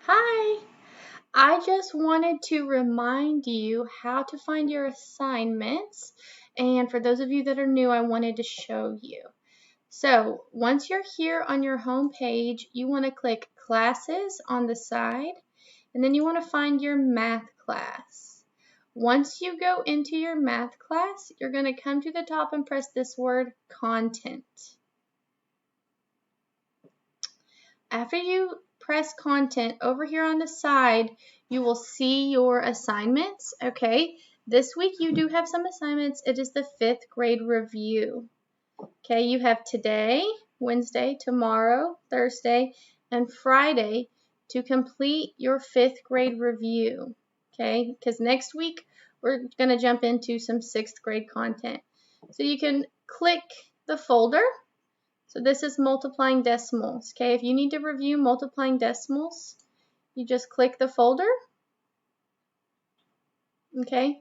Hi, I just wanted to remind you how to find your assignments. And for those of you that are new, I wanted to show you. So once you're here on your home page, you want to click Classes on the side, and then you want to find your math class. Once you go into your math class, you're going to come to the top and press this word Content. After you press Content, over here on the side, you will see your assignments. Okay, this week you do have some assignments. It is the 5th grade review. Okay, you have today, Wednesday, tomorrow, Thursday, and Friday to complete your 5th grade review. Okay, because next week we're going to jump into some 6th grade content. So you can click the folder. So this is multiplying decimals. Okay, if you need to review multiplying decimals, you just click the folder. Okay,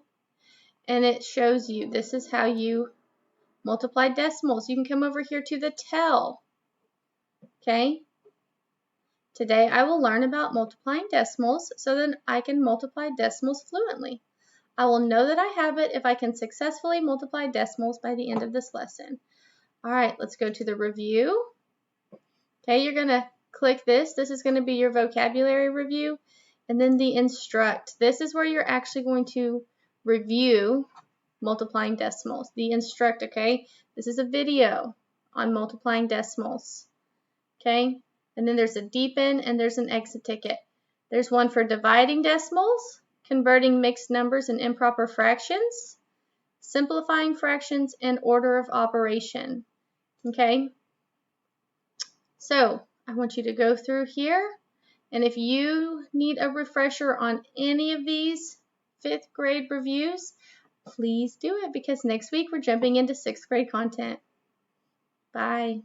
and it shows you this is how you multiply decimals. You can come over here to the tell. Okay, today I will learn about multiplying decimals so then I can multiply decimals fluently. I will know that I have it if I can successfully multiply decimals by the end of this lesson. All right, let's go to the review. Okay, you're going to click this. This is going to be your vocabulary review. And then the instruct. This is where you're actually going to review multiplying decimals. The instruct, okay? This is a video on multiplying decimals. Okay? And then there's a deepen and there's an exit ticket. There's one for dividing decimals, converting mixed numbers and improper fractions, simplifying fractions, and order of operation. Okay? So I want you to go through here, and if you need a refresher on any of these 5th grade reviews, please do it because next week we're jumping into 6th grade content. Bye.